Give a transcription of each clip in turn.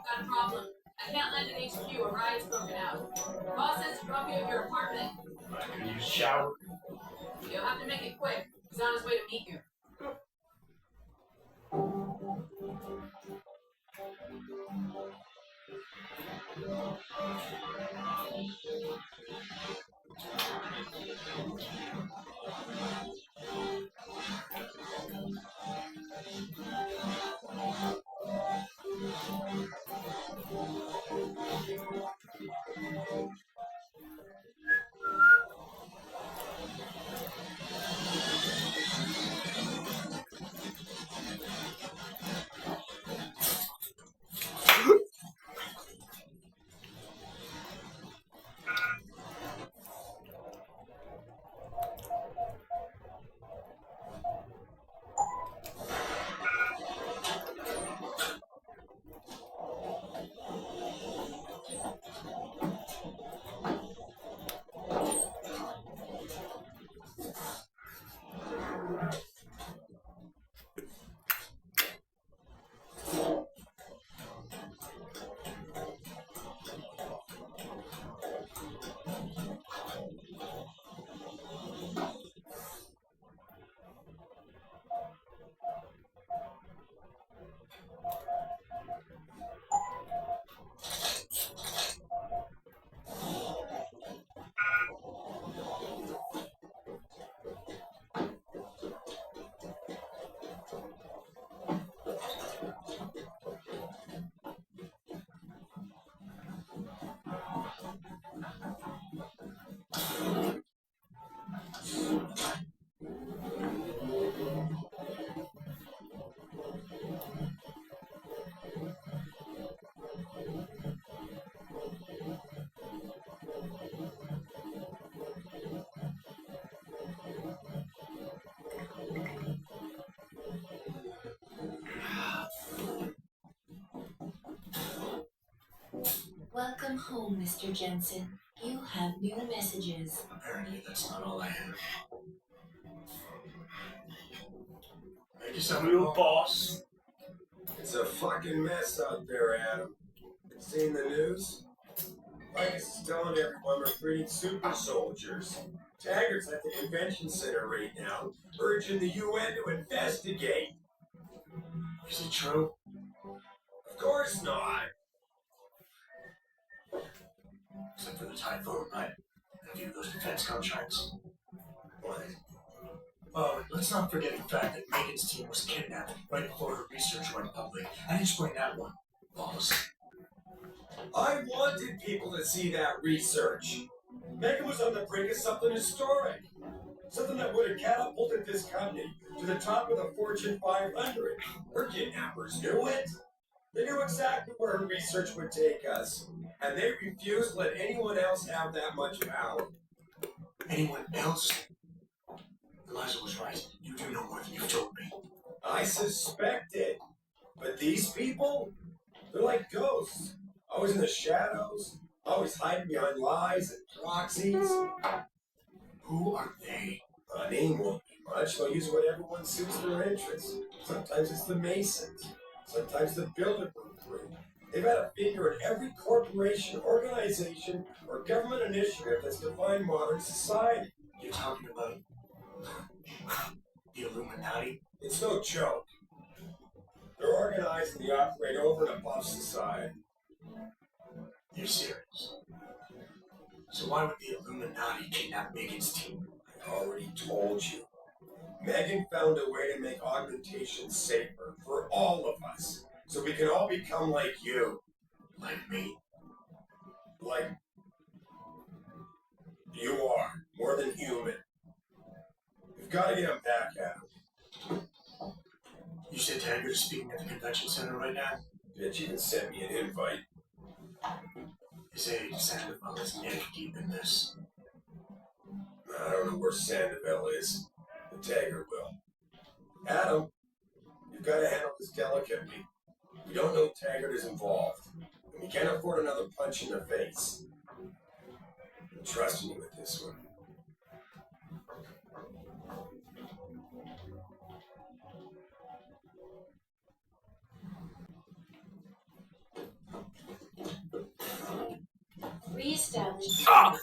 Got a problem. I can't land in HQ. A riot's broken out. Boss says to drop you at your apartment. I could use a shower. You'll have to make it quick. He's on his way to meet you. Welcome home, Mr. Jensen. You have new messages. Apparently, that's not all I have. Make yourself a little boss. It's a fucking mess out there, Adam. Seen the news? Ficus is telling everyone we're breeding super soldiers. Taggart's at the convention center right now, urging the UN to investigate. Is it true? Of course not. Except for the typhoon, right? Have you those defense contracts? What? Oh, let's not forget the fact that Megan's team was kidnapped right before her research went public. I didn't explain that one, boss. I wanted people to see that research. Megan was on the brink of something historic. Something that would have catapulted this company to the top of the Fortune 500. Her kidnappers knew it. They knew exactly where her research would take us. And they refused to let anyone else have that much power. Anyone else? Eliza was right. You do know more than you've told me. I suspect it. But these people, they're like ghosts. Always in the shadows. Always hiding behind lies and proxies. Who are they? A name won't be much. They'll use whatever one suits their interests. Sometimes it's the Masons. Sometimes the Bilderberg Group. They've had a finger in every corporation, organization, or government initiative that's defined modern society. You're talking about the Illuminati? It's no joke. They're organized and they operate over and above society. You're serious? So why would the Illuminati kidnap Megan's team? I already told you. Megan found a way to make augmentation safer for all of us. So we can all become like you. Like me? Like you are. More than human. We've got to get him back at him. You said Taggart is speaking at the convention center right now? Bitch even sent me an invite. His aide, Sandoval, is neck deep in this. I don't know where Sandoval is, but Taggart will. Adam, you've got to handle this delicately. We don't know Taggart is involved, and we can't afford another punch in the face. I'm trusting you with this one. Reestablish. Ah!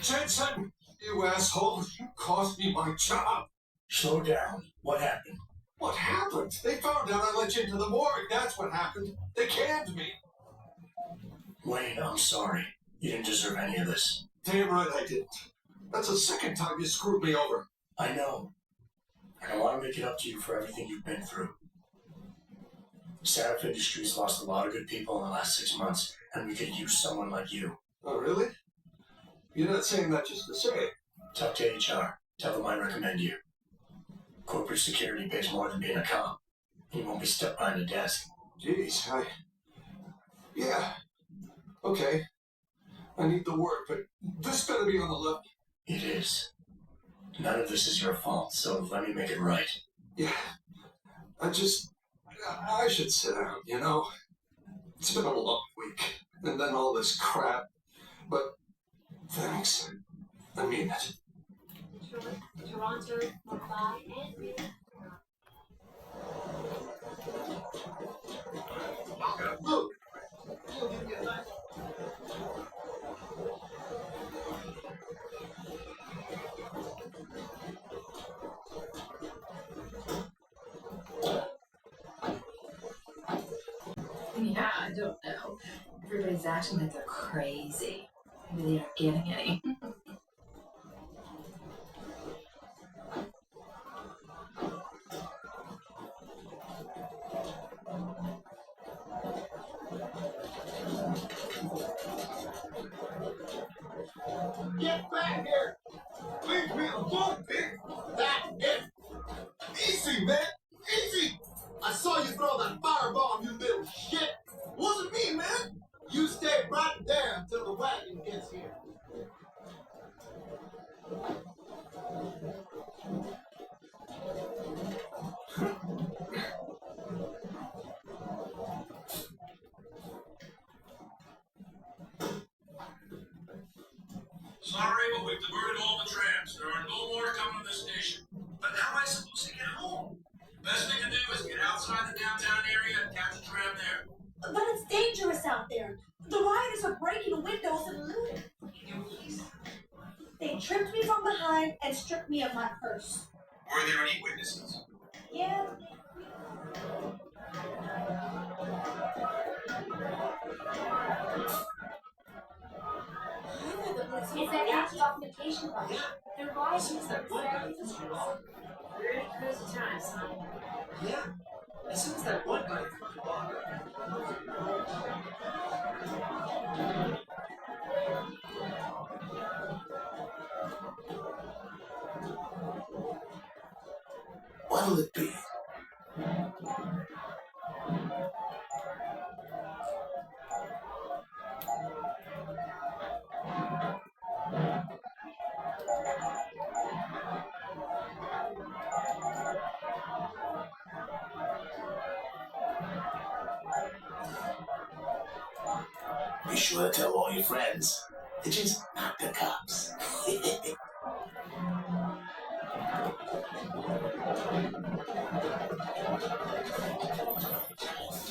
Jensen, you asshole, you cost me my job. Slow down. What happened? What happened? They found out I let you into the morgue. That's what happened. They canned me. Wayne, I'm sorry. You didn't deserve any of this. Damn right I didn't. That's the second time you screwed me over. I know. And I want to make it up to you for everything you've been through. Sarif Industries lost a lot of good people in the last 6 months, and we could use someone like you. Oh, really? You're not saying that just to say it. Talk to HR. Tell them I recommend you. Corporate security pays more than being a cop. You won't be stuck behind a desk. Jeez, yeah. Okay. I need the work, but this better be on the level. It is. None of this is your fault, so let me make it right. Yeah. I should sit down, you know? It's been a long week, and then all this crap. But thanks. I mean it. Toronto, Mumbai, and Look. Yeah, I don't know. Everybody's acting like they're crazy. Maybe they aren't getting any. Get back here! Leave me alone, pig! That it! Easy, man! Easy! I saw you throw that firebomb, you little shit! Wasn't me, man! You stay right there until the wagon gets here. Sorry, but we've diverted all the trams. There are no more coming to the station. But how am I supposed to get home? Best thing to do is get outside the downtown area and catch a tram there. But it's dangerous out there. The rioters are breaking windows and looting. They tripped me from behind and stripped me of my purse. Were there any witnesses? Yeah. It's an anti-occupation rush. They're rising the Pretty crazy times, huh? Yeah. As soon as that one guy What'll it be? Be sure to tell all your friends. They're just not the cops.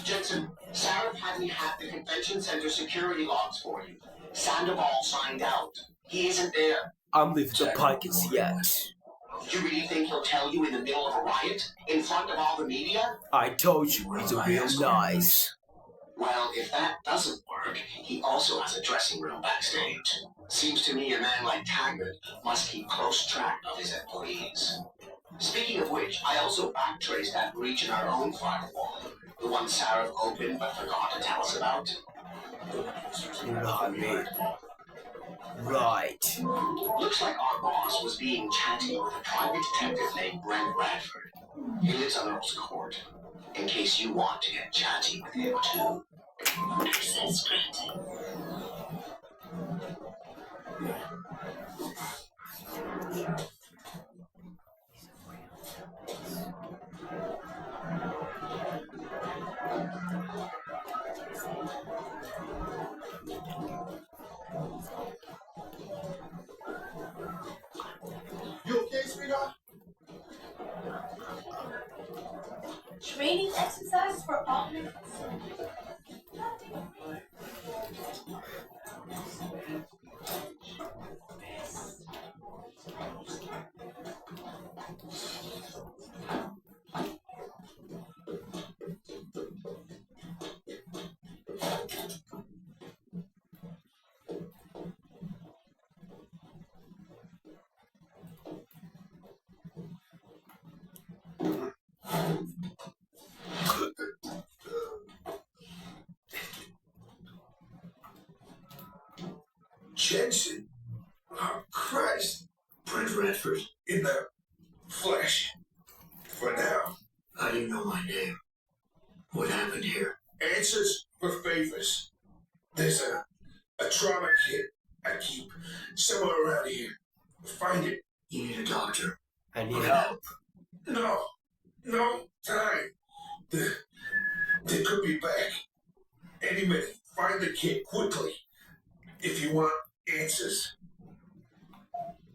Jensen, Sarah hadn't had the convention center security logs for you. Sandoval signed out. He isn't there. I'm leaving the podcast yet. You really think he'll tell you in the middle of a riot? In front of all the media? I told you he's a real nice. Well, if that doesn't work, he also has a dressing room backstage. Seems to me a man like Taggart must keep close track of his employees. Speaking of which, I also backtraced that breach in our own firewall. The one Sarah opened but forgot to tell us about. Right. Looks like our boss was being chatty with a private detective named Brent Bradford. He lives on Earl's Court. In case you want to get chatty with him too. Access granted. Jensen? Oh, Christ. Brent Redford. In the flesh. For now. How do you know my name? What happened here? Answers for favors. There's a trauma kit I keep somewhere around here. Find it. You need a doctor. I need help. No time. They could be back. Any minute. Find the kid quickly. If you want answers.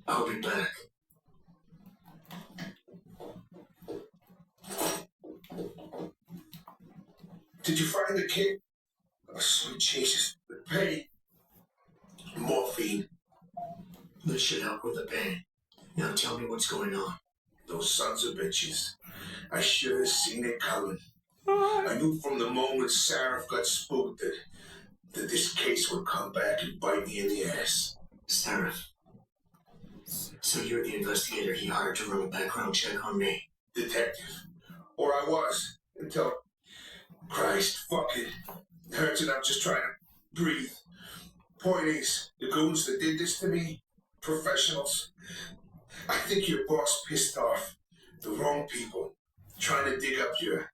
I'll be back. Did you find the kid? Oh, sweet Jesus. The pain. Morphine. This should help with the pain. Now tell me what's going on. Those sons of bitches. I should have seen it coming. I knew from the moment Sarah got spooked that this case would come back and bite me in the ass. Sarah. So you're the investigator he hired to run a background check on me? Detective. Or I was. Until... Christ, fuck it. Hurts and I'm just trying to breathe. Point is, the goons that did this to me, professionals. I think your boss pissed off the wrong people, trying to dig up your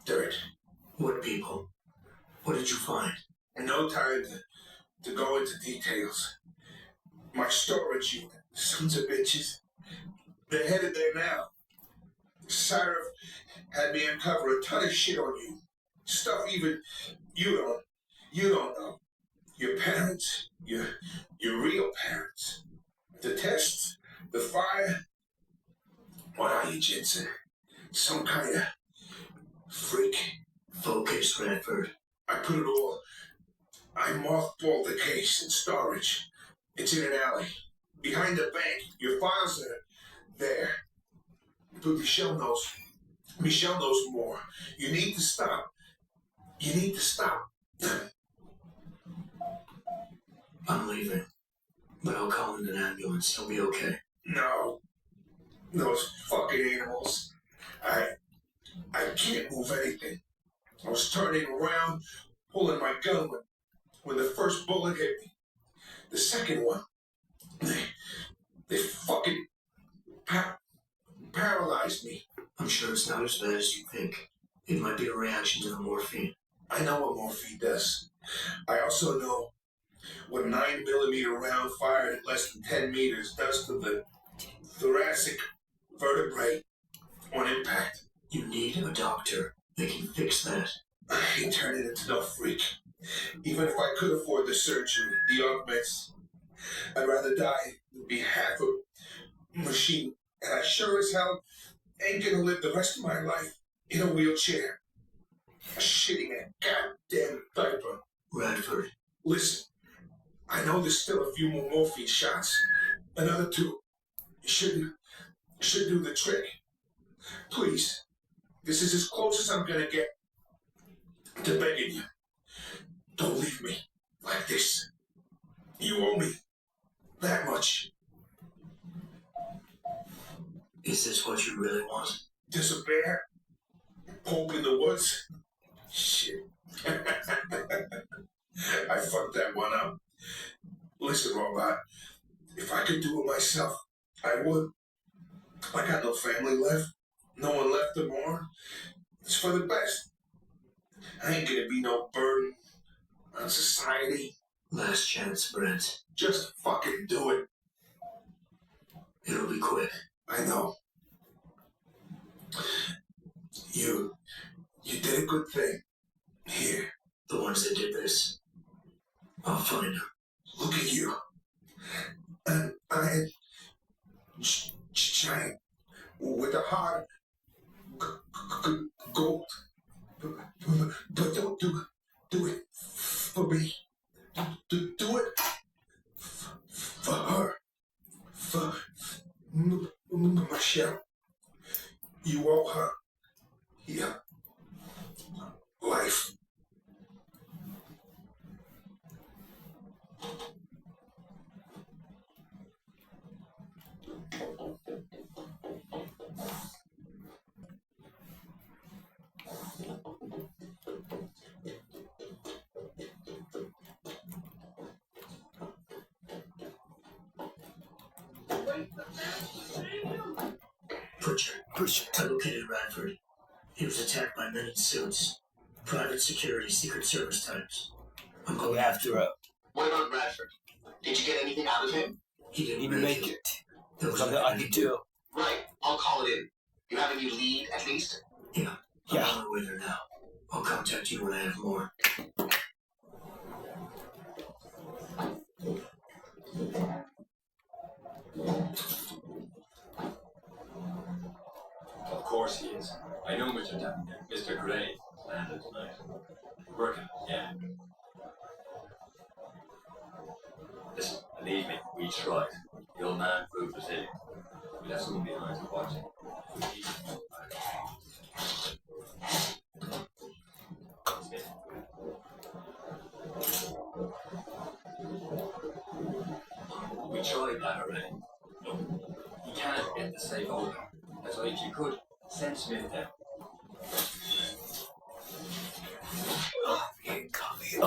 dirt. What people? What did you find? No time to go into details. My storage unit, sons of bitches. They're headed there now. Sarah had me uncover a ton of shit on you. Stuff even you don't know. Your parents, your real parents. The tests, the fire. What are you, Jensen? Some kind of freak? Focus, Redford. I put it all. I mothballed the case in storage. It's in an alley. Behind the bank. Your files are there. But Michelle knows. Michelle knows more. You need to stop. You need to stop. I'm leaving. But I'll call in an ambulance. He'll be okay. No. Those fucking animals. I can't move anything. I was turning around, pulling my gun when the first bullet hit me. The second one, they fucking paralyzed me. I'm sure it's not as bad as you think. It might be a reaction to the morphine. I know what morphine does. I also know what 9mm round fired at less than 10 meters does to the thoracic vertebrae on impact. You need a doctor. They can fix that. I ain't turning into no freak. Even if I could afford the surgery, the augments, I'd rather die than be half a machine. And I sure as hell ain't gonna live the rest of my life in a wheelchair. Shitting a goddamn diaper. Radford. Listen, I know there's still a few more morphine shots. Another 2. Should do the trick. Please, this is as close as I'm gonna get to begging you. Don't leave me like this. You owe me that much. Is this what you really want? There's a bear? Poke in the woods? Shit. I fucked that one up. Listen, Robot, if I could do it myself, I would. I got no family left. No one left to mourn. It's for the best. I ain't gonna be no burden on society. Last chance, Brent. Just fucking do it. It'll be quick. I know. You did a good thing. Here. The ones that did this. I'll find them. Look at you. An iron giant with a heart gold. But don't do it for me. Do it for her. For Michelle. You owe her your life. Push. I located Radford. He was attacked by men in suits. Private security, Secret Service types. I'm Go going after her. What about Radford? Did you get anything out of him? He didn't Even make it. There was Something I could do. Right, I'll call it in. You have a new lead, at least? Yeah. Yeah. I'm on my way there now. I'll contact you when I have more. Of course he is. I know Mr. Gray landed tonight. Working, yeah. Listen, believe me, we tried. The old man proved resilient. We left someone behind to watch him. Smith. We tried that already. Look, you can't get the safe open. That's why if you could, send Smith down. Copy.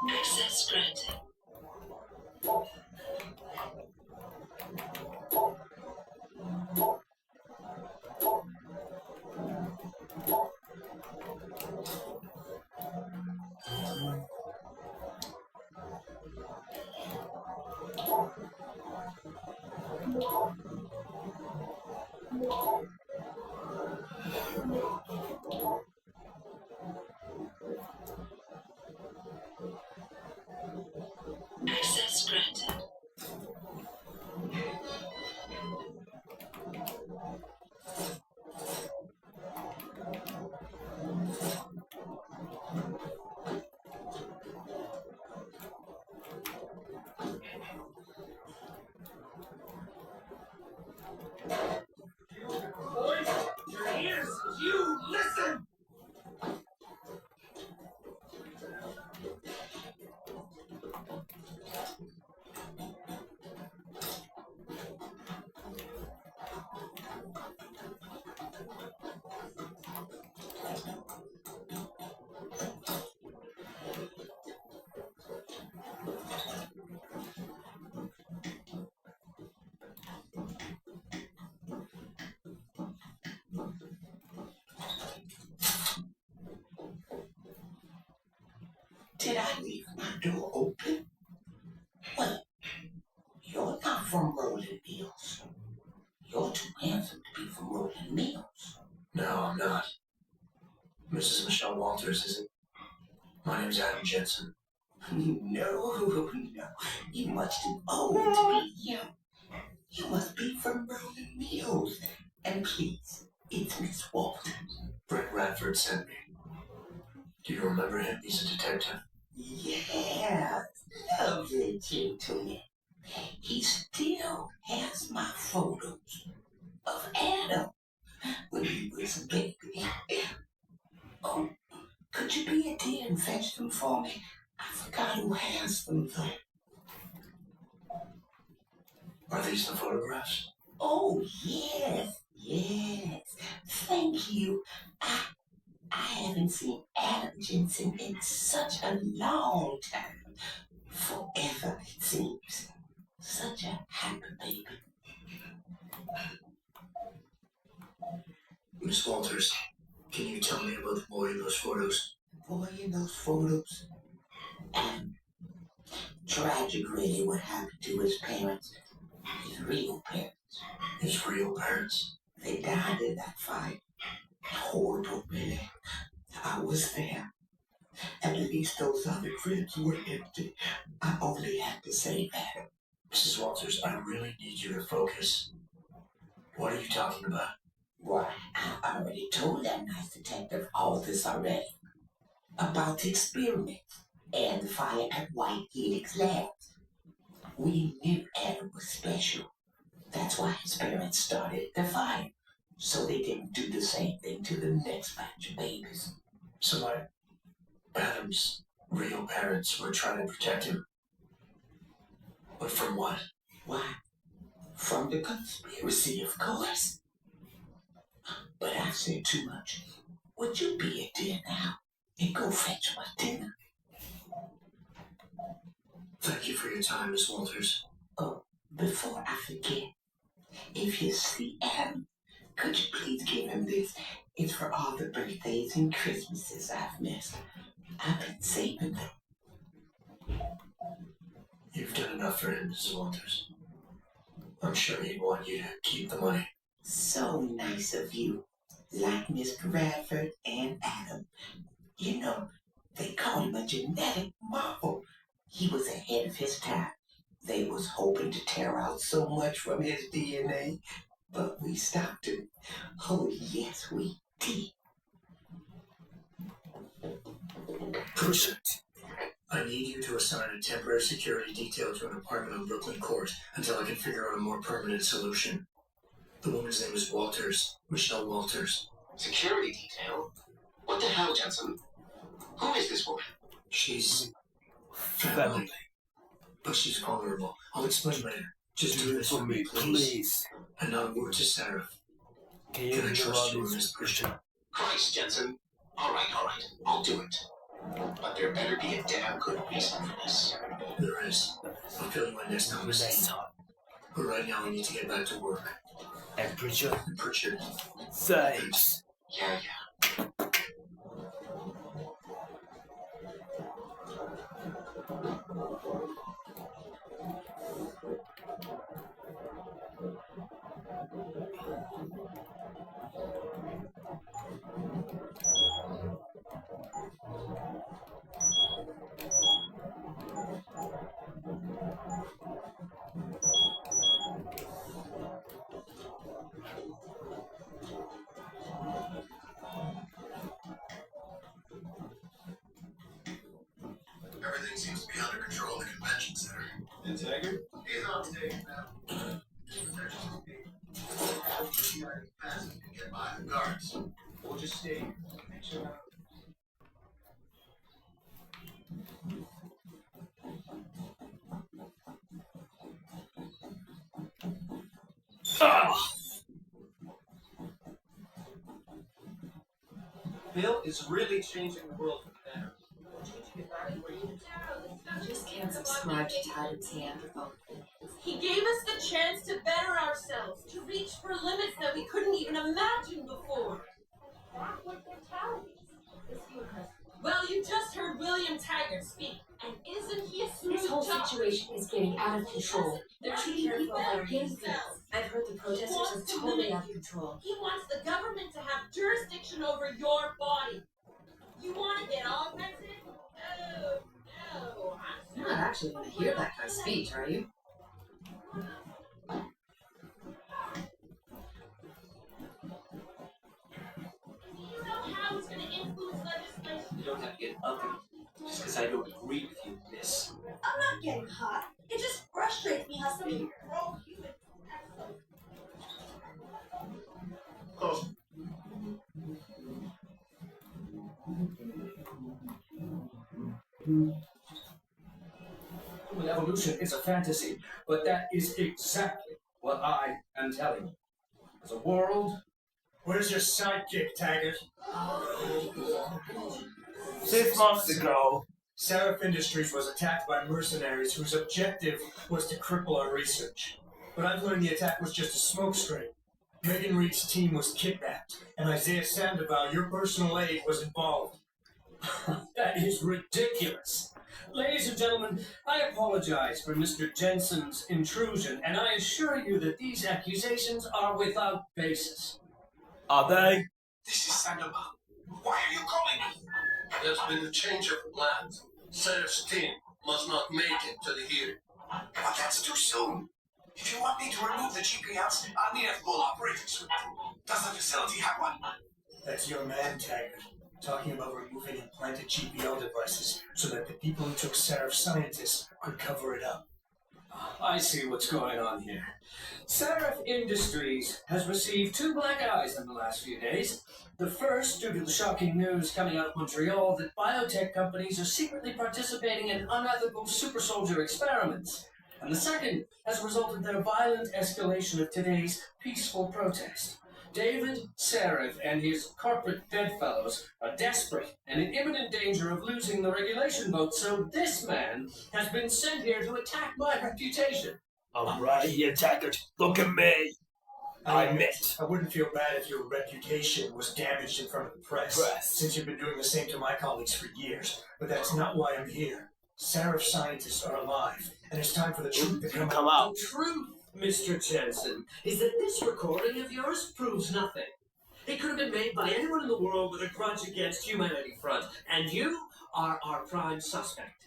Access granted. Access granted. Boys, your ears, you listen! Did I leave my door open? Well, you're not from Rolling Mills. You're too handsome to be from Rolling Mills. No, I'm not. Mrs. Michelle Walters isn't. My name's Adam Jensen. No. You're much too old to be young. You must be from Rolling Mills. And please, it's Miss Walters. Brett Radford sent me. Do you remember him? He's a detective. Yeah, lovely gentleman. He still has my photos of Adam when he was a baby. Oh, could you be a dear and fetch them for me? I forgot who has them though. Are these the photographs? Oh, yes. Thank you. I haven't seen Adam Jensen in such a long time. Forever, it seems. Such a happy baby. Miss Walters, Can you tell me about the boy in those photos? The boy in those photos? Tragic, really, what happened to his parents. His real parents. His real parents? They died in that fight. Horrible, really. I was there. At least those other cribs were empty. I only had to say that. Mrs. Walters, I really need you to focus. What are you talking about? Why, I already told that nice detective all this already. About the experiment and the fire at White Helix Labs. We knew Adam was special. That's why his parents started the fire. So they didn't do the same thing to the next batch of babies. So like, Adam's real parents were trying to protect him. But from what? Why? From the conspiracy, of course. But I've said too much. Would you be a dear now and go fetch my dinner? Thank you for your time, Miss Walters. Oh, before I forget, if you see Adam, could you please give him this? It's for all the birthdays and Christmases I've missed. I've been saving them. You've done enough for him, Mrs. Walters. I'm sure he'd want you to keep the money. So nice of you. Like Mr. Radford and Adam. You know, they call him a genetic marvel. He was ahead of his time. They was hoping to tear out so much from his DNA, but we stopped him. Oh, yes, we did. Push it. I need you to assign a temporary security detail to an apartment on Brooklyn Court until I can figure out a more permanent solution. The woman's name is Walters. Michelle Walters. Security detail? What the hell, Jensen? Who is this woman? She's family. But she's vulnerable. I'll explain later. Just do this for me, please. And now a word to Sarah. Can I trust you in this person? Christ, Jensen. All right. I'll do it. But there better be a damn good reason for this. There is. I'll fill you in next time. But right now I need to get back to work. And Pritchard? Pritchard. Thanks. Yeah. Everything seems to be under control in the convention center. And Taggart? He's on stage now. Fast and get by the guards. We'll just stay here. Make sure. Bill is really changing the world for the better. I just can't subscribe to Tyler Neanderthal. He gave us the chance to better ourselves, to reach for limits that we couldn't even imagine before. That's what they're telling us. Well, you just heard William Taggart speak, and isn't he a smooth This whole talker? situation is getting out of control. They're treating people like guinea pigs. I've heard the protesters are totally out of control. He wants the government to have jurisdiction over your body. You want to get augmented? No. You're not actually going to hear that kind of speech, are you? Do you know how it's going to influence legislation? You don't have to get ugly just because I don't agree with you, miss. I'm not getting hot. It just frustrates me how some of you pro-human act so. Close. Human evolution is a fantasy, but that is exactly what I am telling you. As a world, Where's your sidekick, Taggart? 6 months ago. Seraph Industries was attacked by mercenaries whose objective was to cripple our research. But I've learned the attack was just a smokescreen. Megan Reed's team was kidnapped, and Isaiah Sandoval, your personal aide, was involved. That is ridiculous. Ladies and gentlemen, I apologize for Mr. Jensen's intrusion, and I assure you that these accusations are without basis. Are they? This is Sandoval. Why are you calling me? There's been a change of plans. Serif's team must not make it to the hearing. But that's too soon. If you want me to remove the GPS, I'll need a full operating suite. Does the facility have one? That's your man, Taggart, talking about removing implanted GPL devices so that the people who took Serif scientists could cover it up. I see what's going on here. Serif Industries has received 2 black eyes in the last few days. The first, due to the shocking news coming out of Montreal that biotech companies are secretly participating in unethical super soldier experiments. And the second, as a result of their violent escalation of today's peaceful protest. David Serif and his corporate bedfellows are desperate and in imminent danger of losing the regulation vote, so this man has been sent here to attack my reputation. I'm right here, Taggart. Look at me. I admit. I wouldn't feel bad if your reputation was damaged in front of the press, since you've been doing the same to my colleagues for years. But that's not why I'm here. Serif scientists are alive, and it's time for the truth to come out. The truth, Mr. Jensen, is that this recording of yours proves nothing. It could have been made by anyone in the world with a grudge against Humanity Front, and you are our prime suspect.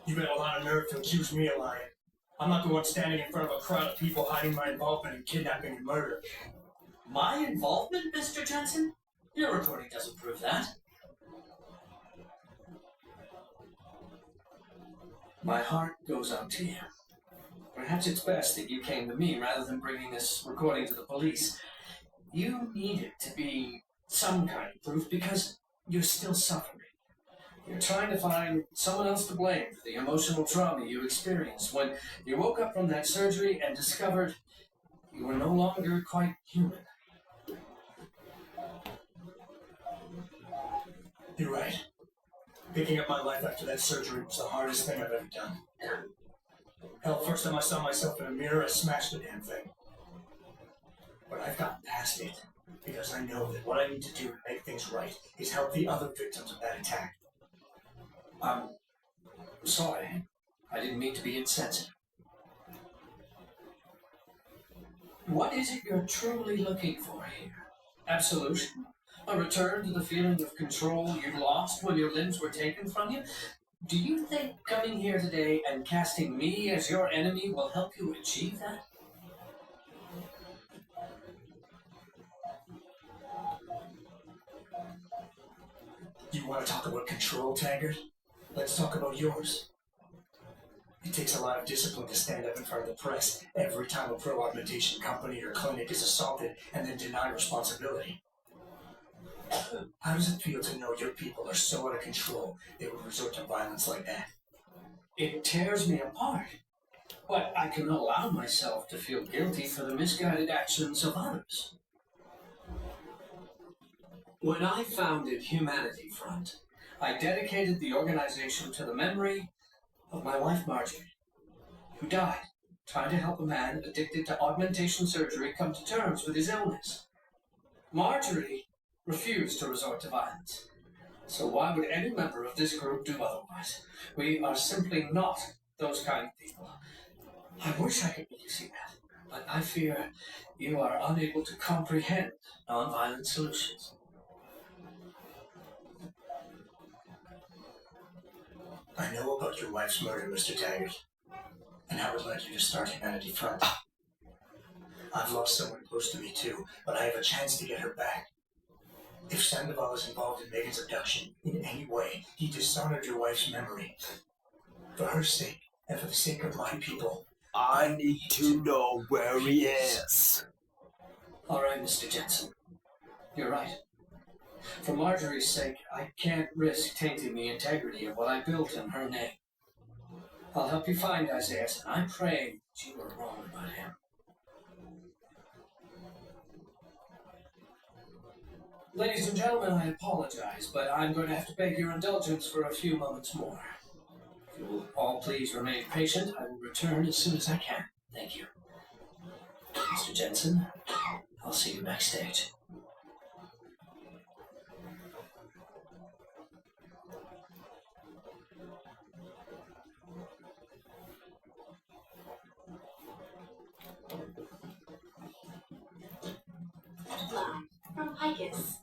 You got a lot of nerve to accuse me of lying. I'm not the one standing in front of a crowd of people hiding my involvement in kidnapping and murder. My involvement, Mr. Jensen? Your recording doesn't prove that. My heart goes out to you. Perhaps it's best that you came to me rather than bringing this recording to the police. You need it to be some kind of proof because you're still suffering. You're trying to find someone else to blame for the emotional trauma you experienced when you woke up from that surgery and discovered you were no longer quite human. You're right. Picking up my life after that surgery was the hardest thing I've ever done. Hell, first time I saw myself in a mirror, I smashed the damn thing. But I've gotten past it, because I know that what I need to do to make things right is help the other victims of that attack. I'm sorry. I didn't mean to be insensitive. What is it you're truly looking for here? Absolution? A return to the feeling of control you lost when your limbs were taken from you? Do you think coming here today and casting me as your enemy will help you achieve that? You want to talk about control, Taggart? Let's talk about yours. It takes a lot of discipline to stand up in front of the press every time a pro-augmentation company or clinic is assaulted and then deny responsibility. How does it feel to know your people are so out of control they would resort to violence like that? It tears me apart. But I can allow myself to feel guilty for the misguided actions of others. When I founded Humanity Front, I dedicated the organization to the memory of my wife Marjorie, who died trying to help a man addicted to augmentation surgery come to terms with his illness. Marjorie refused to resort to violence. So why would any member of this group do otherwise? We are simply not those kind of people. I wish I could make you see that, but I fear you are unable to comprehend nonviolent solutions. I know about your wife's murder, Mr. Taggart, and how it led you to start Humanity Front. I've lost someone close to me too, but I have a chance to get her back. If Sandoval is involved in Megan's abduction in any way, he dishonored your wife's memory. For her sake, and for the sake of my people, I need to know where he is. All right, Mr. Jensen. You're right. For Marjorie's sake, I can't risk tainting the integrity of what I built in her name. I'll help you find Isaiah, and I pray that you were wrong about him. Ladies and gentlemen, I apologize, but I'm going to have to beg your indulgence for a few moments more. If you will all please remain patient, I will return as soon as I can. Thank you. Mr. Jensen, I'll see you backstage. Live from Picus.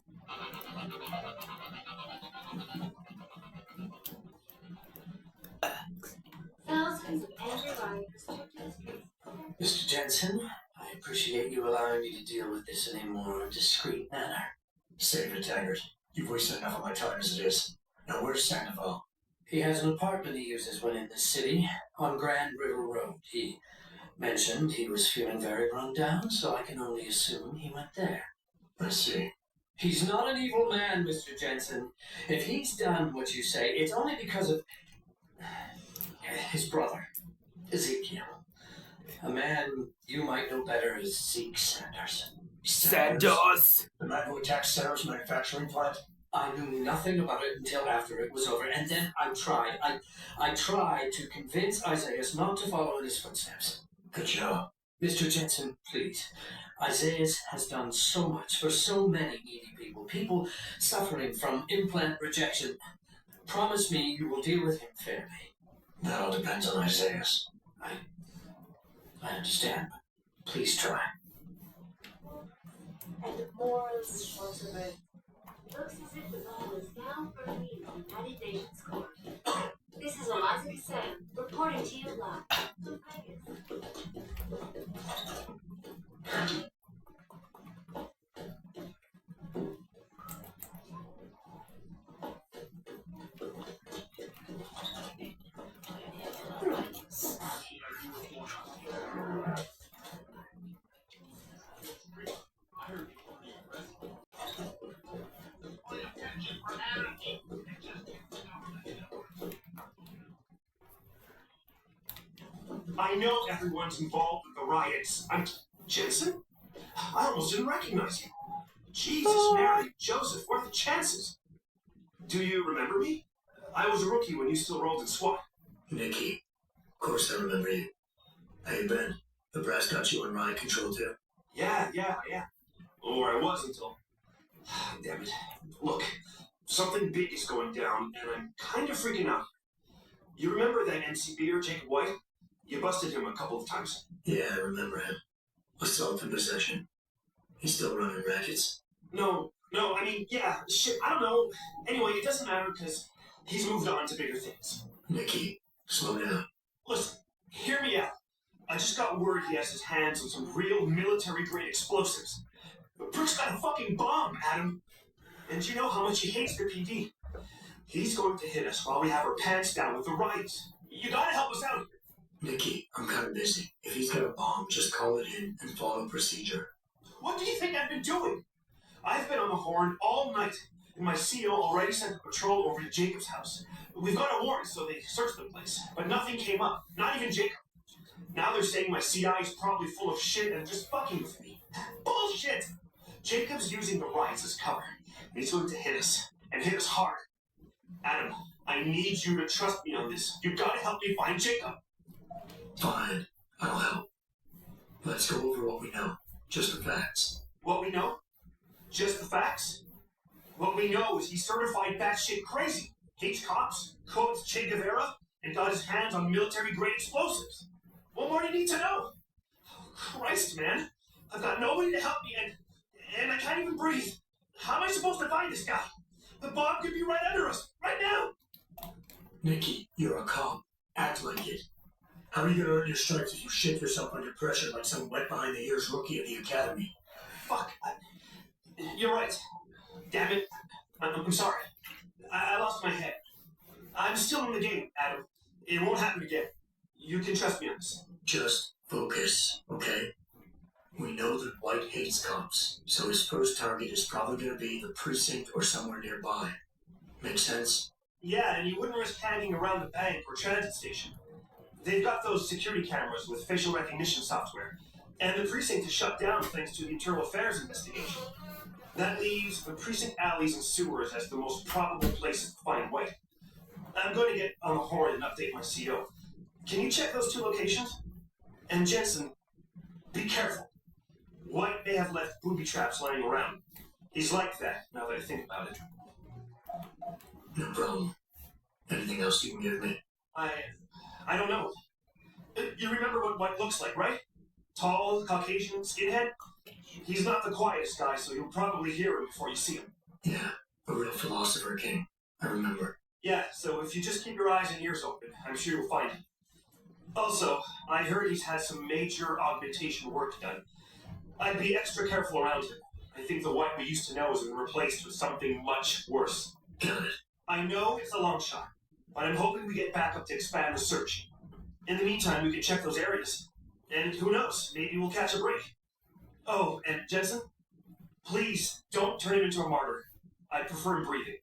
Thousands of angry rioters took to the streets. Mr. Jensen, I appreciate you allowing me to deal with this in a more discreet manner. Save it, Taggart. You've wasted enough of my time as it is. Now where's Sandoval? He has an apartment he uses when in the city, on Grand River Road. He mentioned he was feeling very run down, so I can only assume he went there. I see. He's not an evil man, Mr. Jensen. If he's done what you say, it's only because of his brother, Ezekiel. A man you might know better as Zeke Sanders. Sanders! The man who attacked Sarah's manufacturing plant? I knew nothing about it until after it was over, and then I tried to convince Isaiah not to follow in his footsteps. Good job. Mr. Jensen, please. Isaiah has done so much for so many needy people, people suffering from implant rejection. Promise me you will deal with him fairly. That all depends on Isaiah. I understand, but please try. And morally responsible. Looks as if the ball is now firmly in the United Nations Court. This is Eliza Cassell, reporting to you live from Vegas. I know everyone's involved with the riots. I'm Jensen? I almost didn't recognize you. Jesus, Mary, Joseph, what are the chances? Do you remember me? I was a rookie when you still rolled in SWAT. Nikki. Of course I remember you. How you been? The brass got you on riot control too? Yeah. Or I was until... Damn it. Look, something big is going down, and I'm kind of freaking out. You remember that NCBer, Jacob White? You busted him a couple of times. Yeah, I remember him. Assault and possession. He's still running rackets. No, I mean, yeah, shit, I don't know. Anyway, it doesn't matter, because he's moved on to bigger things. Nikki, slow down. Listen, hear me out. I just got word he has his hands on some real military-grade explosives. Brick's got a fucking bomb, Adam. And you know how much he hates the PD. He's going to hit us while we have our pants down with the riots. You gotta help us out here. Nikki, I'm kind of busy. If he's got a bomb, just call it in and follow procedure. What do you think I've been doing? I've been on the horn all night, and my CO already sent a patrol over to Jacob's house. We've got a warrant, so they searched the place, but nothing came up. Not even Jacob. Now they're saying my CI is probably full of shit and just fucking with me. Bullshit! Jacob's using the riots as cover. He's going to hit us, and hit us hard. Adam, I need you to trust me on this. You gotta help me find Jacob. Fine, I'll help. Let's go over what we know. Just the facts. What we know? Just the facts? What we know is he's certified batshit crazy. Hates cops, quotes Che Guevara, and got his hands on military-grade explosives. What more do you need to know? Oh, Christ, man. I've got nobody to help me, and I can't even breathe. How am I supposed to find this guy? The bomb could be right under us, right now. Nikki, you're a cop. Act like it. How are you gonna earn your stripes if you shake yourself under pressure like some wet behind the ears rookie of the academy? Fuck. You're right. Damn it. I'm sorry. I lost my head. I'm still in the game, Adam. It won't happen again. You can trust me on this. Just focus, okay? We know that White hates cops, so his first target is probably gonna be the precinct or somewhere nearby. Make sense? Yeah, and you wouldn't risk hanging around the bank or transit station. They've got those security cameras with facial recognition software, and the precinct is shut down thanks to the internal affairs investigation. That leaves the precinct alleys and sewers as the most probable places to find White. I'm going to get on the horn and update my CO. Can you check those 2 locations? And Jensen, be careful. White may have left booby traps lying around. He's like that, now that I think about it. No problem. Anything else you can give me? I don't know. You remember what White looks like, right? Tall, Caucasian, skinhead? He's not the quietest guy, so you'll probably hear him before you see him. Yeah, a real philosopher king. I remember. Yeah, so if you just keep your eyes and ears open, I'm sure you'll find him. Also, I heard he's had some major augmentation work done. I'd be extra careful around him. I think the White we used to know has been replaced with something much worse. Got it. I know it's a long shot, but I'm hoping we get backup to expand the search. In the meantime, we can check those areas. And who knows, maybe we'll catch a break. Oh, and Jensen, please don't turn him into a martyr. I prefer him breathing.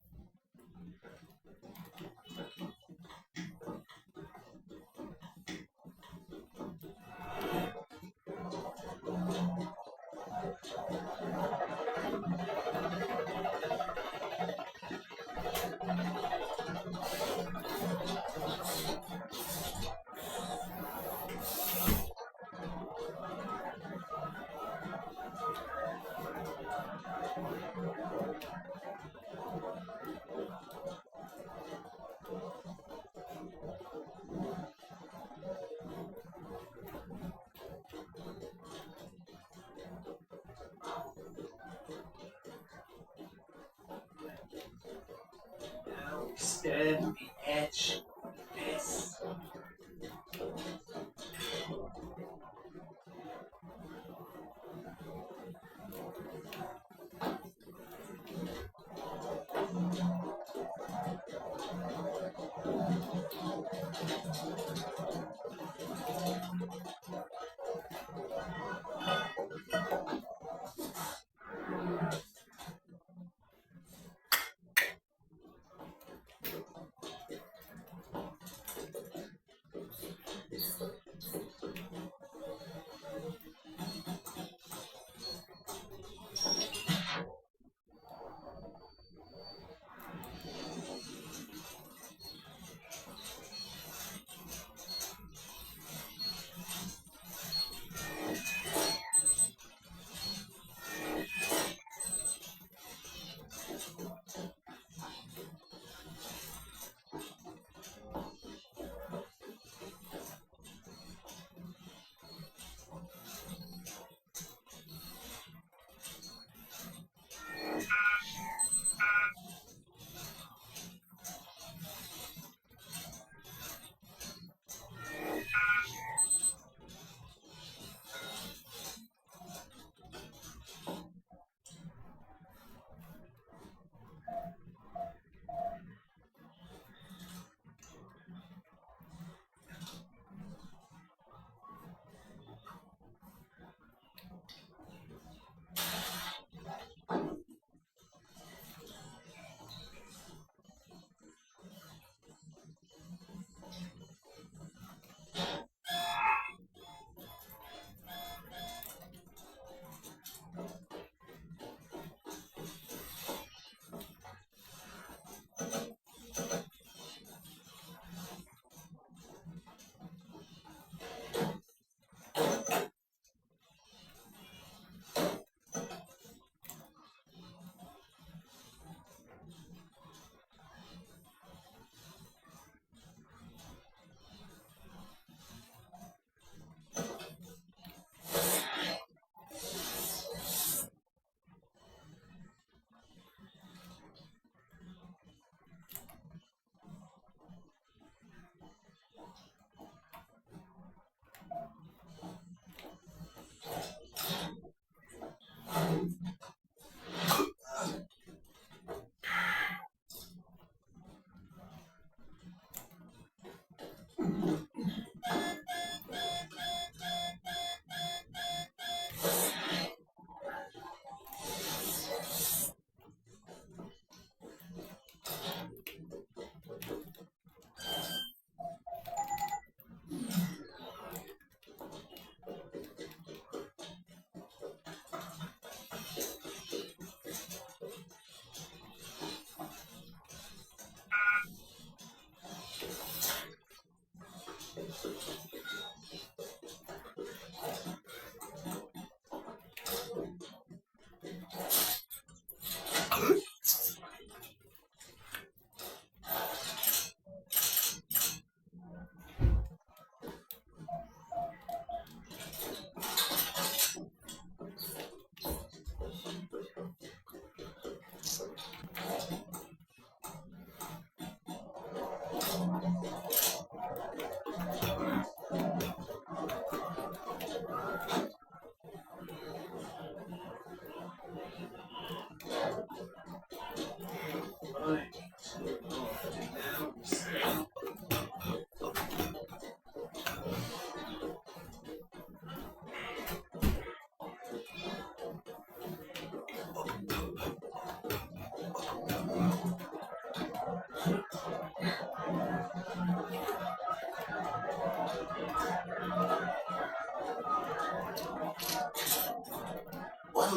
Now we stand on the edge of this.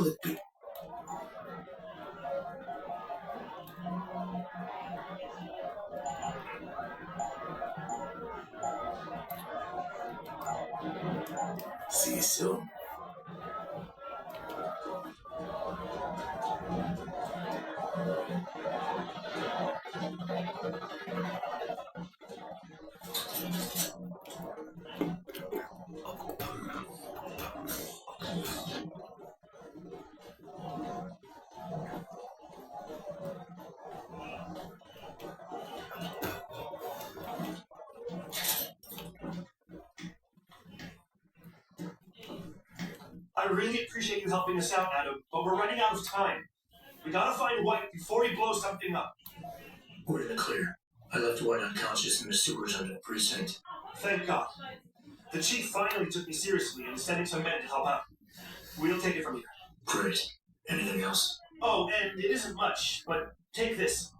will it be? See you soon. I really appreciate you helping us out, Adam, but we're running out of time. We gotta find White before he blows something up. We're in the clear. I left White unconscious in the sewers under the precinct. Thank God. The chief finally took me seriously and is sending some men to help out. We'll take it from here. Great. Anything else? Oh, and it isn't much, but take this.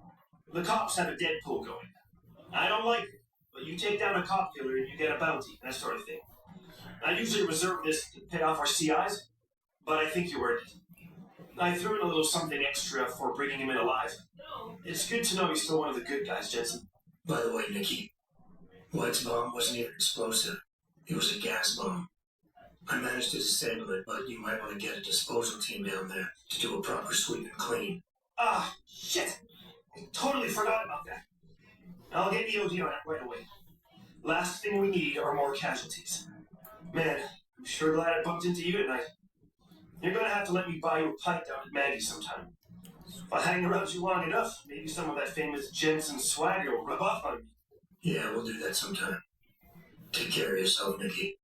The cops have a Deadpool going. I don't like it, but you take down a cop killer and you get a bounty, that sort of thing. I usually reserve this to pay off our CIs, but I think you earned it. I threw in a little something extra for bringing him in alive. It's good to know he's still one of the good guys, Jensen. By the way, Nikki, White's bomb wasn't even explosive. It was a gas bomb. I managed to disable it, but you might want to get a disposal team down there to do a proper sweep and clean. Ah, shit! I totally forgot about that. I'll get EOD on it right away. Last thing we need are more casualties. Man, I'm sure glad I bumped into you tonight. You're gonna have to let me buy you a pint down at Maggie's sometime. If I hang around you long enough, maybe some of that famous Jensen swagger will rub off on me. Yeah, we'll do that sometime. Take care of yourself, Nikki.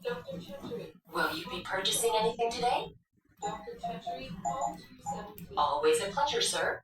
Dr. Chetri. Will you be purchasing anything today? Dr. Chetri, call 217. Always a pleasure, sir.